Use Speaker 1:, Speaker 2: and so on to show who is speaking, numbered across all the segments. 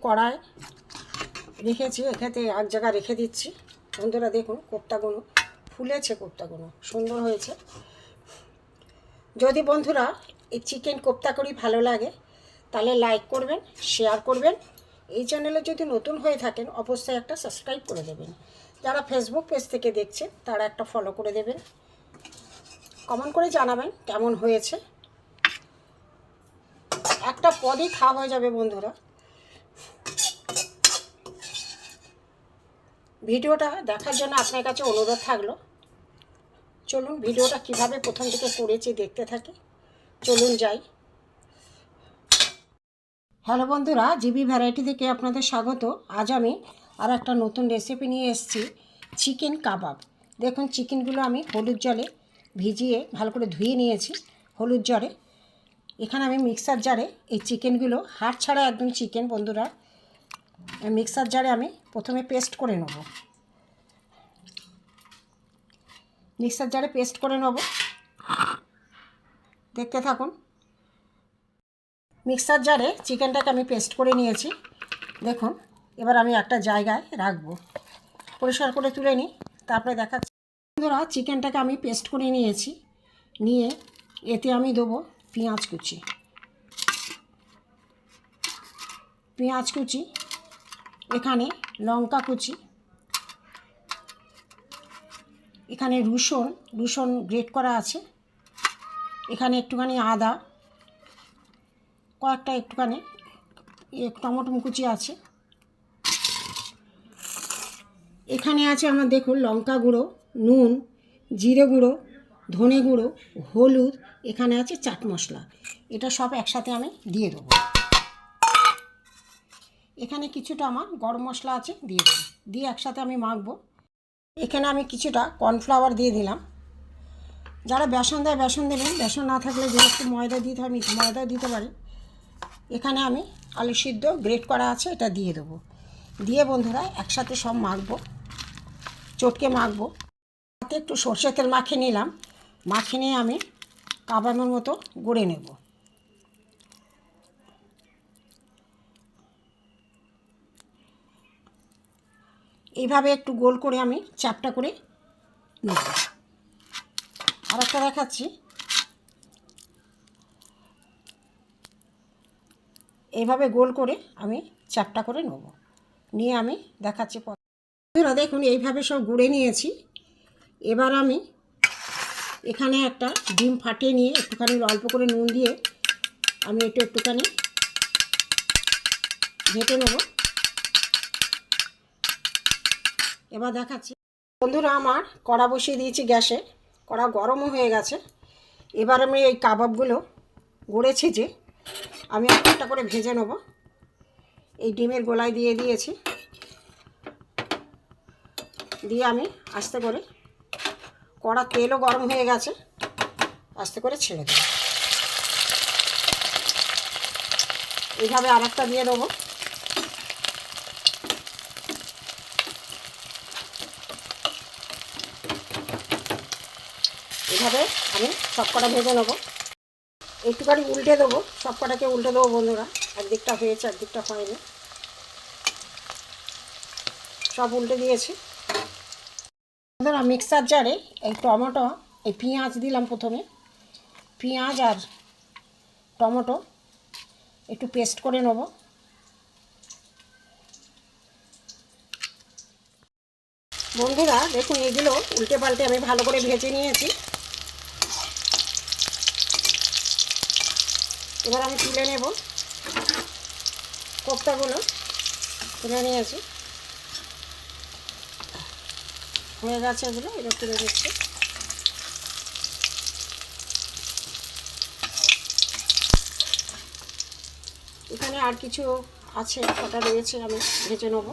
Speaker 1: কড়াই রেখেছি, এখানে এক জায়গায় রেখে দিচ্ছি। বন্ধুরা দেখুন কোপ্তাগুলো ফুলেছে, কোপ্তাগুলো সুন্দর হয়েছে। যদি বন্ধুরা এই চিকেন কোপ্তা করি ভালো লাগে তাহলে লাইক করবেন, শেয়ার করবেন। এই চ্যানেলে যদি নতুন হয়ে থাকেন অবশ্যই একটা সাবস্ক্রাইব করে দেবেন। যারা ফেসবুক পেজ থেকে দেখছেন তারা একটা ফলো করে দেবেন। কমেন্ট করে জানাবেন কেমন হয়েছে। একটা পদই খাওয়া হয়ে যাবে বন্ধুরা। ভিডিওটা দেখার জন্য আপনার কাছে অনুরোধ থাকলো। চলুন ভিডিওটা কিভাবে প্রথম থেকে করেছি দেখতে থাকি। চলুন যাই। হ্যালো বন্ধুরা, জিবি ভ্যারাইটি থেকে আপনাদের স্বাগত। আজ আমি আর একটা নতুন রেসিপি নিয়ে এসেছি, চিকেন কাবাব। দেখুন চিকেনগুলো আমি হলুদ জলে ভিজিয়ে ভালো করে ধুয়ে নিয়েছি হলুদ জলে। এখানে আমি মিক্সার জারে এই চিকেনগুলো হাড় ছাড়া একদম চিকেন বন্ধুরা, মিক্সার জারে আমি প্রথমে পেস্ট করে নেব। মিক্সার জারে পেস্ট করে নেব, দেখতে থাকুন। মিক্সার জারে চিকেনটাকে আমি পেস্ট করে নিয়েছি। দেখুন এবার আমি একটা জায়গায় রাখবো, পরিষ্কার করে তুলে নিই, তারপরে দেখাচ্ছি। বন্ধুরা চিকেনটাকে আমি পেস্ট করে নিয়েছি, নিয়ে এতে আমি দেবো পেঁয়াজ কুচি, এখানে লঙ্কা কুচি, এখানে রসুন গ্রেট করা আছে, এখানে একটুখানি আদা, কয়েকটা একটুখানি টমেটো কুচি আছে, এখানে আছে আমার দেখুন লঙ্কা গুঁড়ো, নুন, জিরে গুঁড়ো, ধনে গুঁড়ো, হলুদ, এখানে আছে চাট মশলা। এটা সব একসাথে আমি দিয়ে দেবো। এখানে কিছুটা আমার গরম মশলা আছে, দিয়ে দেবো, দিয়ে একসাথে আমি মাখবো। এখানে আমি কিছুটা কর্নফ্লাওয়ার দিয়ে দিলাম। যারা বেসন দেয় বেসন দেবেন, বেসন না থাকলে যেহেতু ময়দা দিতে হয় ময়দাও দিতে পারি। এখানে আমি আলু সিদ্ধ গ্রেট করা আছে, এটা দিয়ে দেবো। দিয়ে বন্ধুরা একসাথে সব মাখবো, চটকে মাখবো। হাতে একটু সর্ষের তেল মাখিয়ে নিলাম, মাখিয়ে নিয়ে আমি কাবাবের মতো গড়ে নেব। এইভাবে একটু গোল করে আমি চ্যাপটা করে নেব। আর একটা দেখাচ্ছি, এইভাবে গোল করে আমি চ্যাপটা করে নেব, নিয়ে আমি দেখাচ্ছি। বন্ধুরা দেখুন এইভাবে সব গুঁড়ে নিয়েছি। এবার আমি এখানে একটা ডিম ফাটিয়ে নিয়ে একটুখানি অল্প করে নুন দিয়ে আমি একটুখানি ঘেঁটে নেব। এবার দেখাচ্ছি। বন্ধুরা আমার কড়া বসিয়ে দিয়েছি গ্যাসে, কড়া গরমও হয়ে গেছে। এবার আমি এই কাবাবগুলো গড়েছি যে আমি একটা করে ভেজে নেব। এই ডিমের গোলায় দিয়ে দিয়েছি, দিয়ে আমি আস্তে করে, কড়া তেলও গরম হয়ে গেছে, আস্তে করে ছেড়ে দেব। এইভাবে আরেকটা দিয়ে দেবো। এইভাবে আমি সব কটা ভেজে নেবো। একটুখানি উল্টে দেবো, সব কটাকে উল্টে দেবো বন্ধুরা। একদিকটা হয়েছে একদিকটা হয়নি, সব উল্টে দিয়েছি। বন্ধুরা মিক্সার জারে এই টমেটো, এই পেঁয়াজ দিলাম প্রথমে, পেঁয়াজ আর টমেটো একটু পেস্ট করে নেব। বন্ধুরা দেখুন এগুলো উল্টে পাল্টে আমি ভালো করে ভেজে নিয়েছি। এবার আমি তুলে নেব, কোপ্তাগুলো তুলে নিয়েছি, হয়ে গেছে এগুলো, এবার তুলে দিচ্ছি। এখানে আর কিছু আছে, কটা রয়েছে, আমি ভেজে নেব।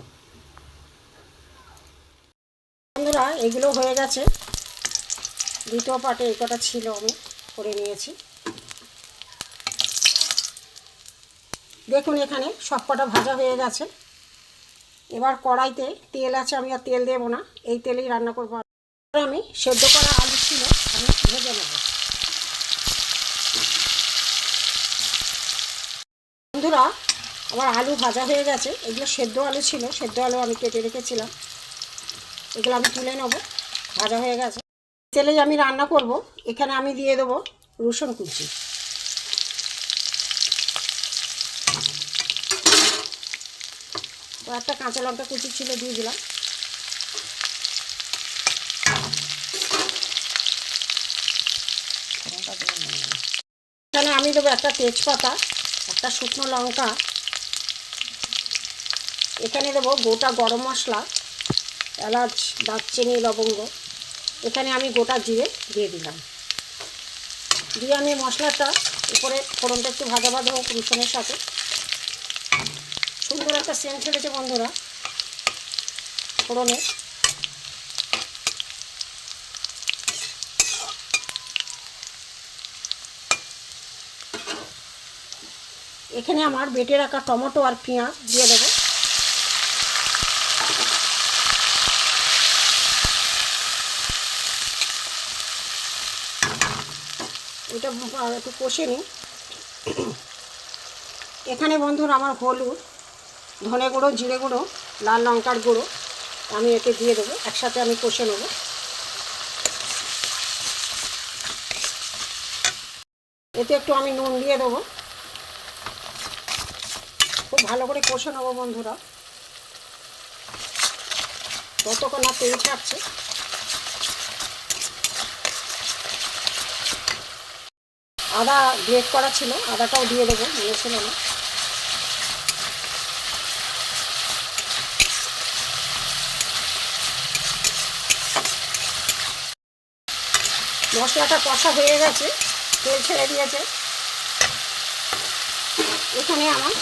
Speaker 1: বন্ধুরা এগুলো হয়ে গেছে, দ্বিতীয় পার্টে এই কটা ছিল আমি করে নিয়েছি। দেখুন এখানে সব কটা ভাজা হয়ে গেছে। এবার কড়াইতে তেল আছে, আমি আর তেল দেবো না, এই তেলেই রান্না করবো। আমি সেদ্ধ করা আলু ছিল আমি ভেজে নেব। বন্ধুরা আমার আলু ভাজা হয়ে গেছে। এগুলো সেদ্ধ আলু ছিল, সেদ্ধ আলু আমি কেটে রেখেছিলাম, এগুলো আমি তুলে নেব। ভাজা হয়ে গেছে। তেলেই আমি রান্না করব। এখানে আমি দিয়ে দেবো রসুন কুচি, একটা কাঁচা লঙ্কা কুচি ছিল দিয়ে দিলাম। এখানে আমি দেবো একটা তেজপাতা, একটা শুকনো লঙ্কা, এখানে দেবো গোটা গরম মশলা, এলাচ, দারচিনি, লবঙ্গ, এখানে আমি গোটা জিরে দিয়ে দিলাম। দিয়ে আমি মশলাটা উপরে ফোড়নটা একটু ভাজা ভাজা হোক রসুনের সাথে। সুন্দর একটা সেন্ট ছেড়েছে বন্ধুরা ফোড়নে। এখানে আমার বেটে রাখা টমেটো আর পেঁয়াজ দিয়ে দেবো। এটা একটু কষে নিই। এখানে বন্ধুরা আমার হলুদ, ধনে গুঁড়ো, জিরে গুঁড়ো, লাল লঙ্কার গুঁড়ো আমি এতে দিয়ে দেবো। একসাথে আমি কষে নেব। এতে একটু আমি নুন দিয়ে দেবো। খুব ভালো করে কষে নেবো বন্ধুরা, যতক্ষণ না তেল ছাড়ছে। আদা গ্রেট করা ছিল, আদাটাও দিয়ে দেবো, মনে ছিল না। মশলাটা কষা হয়ে গেছে, তেল ছেড়ে দিয়েছে। এখানে আমার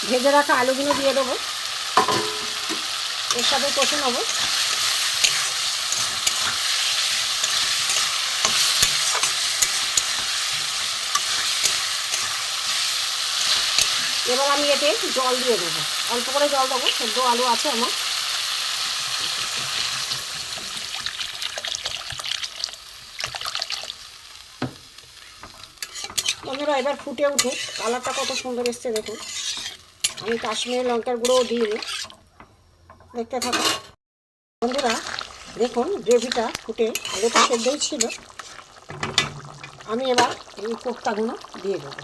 Speaker 1: ভেজে রাখা আলুগুলো দিয়ে দেবো, এর সাথে কষে নেব। এবার আমি এতে জল দিয়ে দেবো, অল্প করে জল দেবো, সেদ্ধ আলু আছে আমার। বন্ধুরা এবার ফুটে উঠে কালারটা কত সুন্দর এসছে দেখুন। আমি কাশ্মীরি লঙ্কার গুঁড়োও দিইনি, দেখতে থাকো বন্ধুরা। দেখুন গ্রেভিটা ফুটে, আলুটা সেদ্ধই ছিল। আমি এবার এই কোপ্তাগুলো দিয়ে দেবো।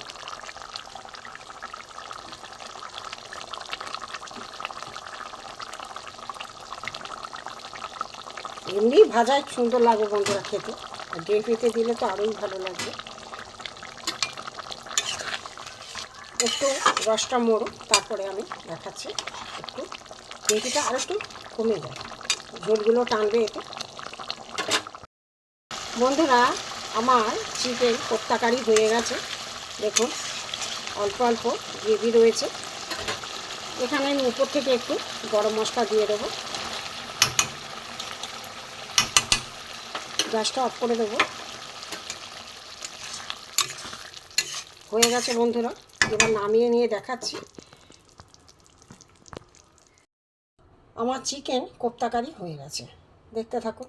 Speaker 1: এমনি ভাজায় সুন্দর লাগবে বন্ধুরা খেতে, আর গ্রেভিতে দিলে তো আরোই ভালো লাগবে। একটু রসটা মোড়ো, তারপরে আমি দেখাচ্ছি। একটু গ্রেভিটা আর একটু কমে যায়, ঝোলগুলো টানবে এতে। বন্ধুরা আমার চিকেন কোপ্তা কারি হয়ে গেছে। দেখুন অল্প অল্প গ্রেভি রয়েছে। এখানে আমি উপর থেকে একটু গরম মশলা দিয়ে দেবো। গ্যাসটা অফ করে দেবো। হয়ে গেছে বন্ধুরা, এবার নামিয়ে নিয়ে দেখাচ্ছি। আমার চিকেন কোপ্তা কারি হয়ে গেছে, দেখতে থাকুন।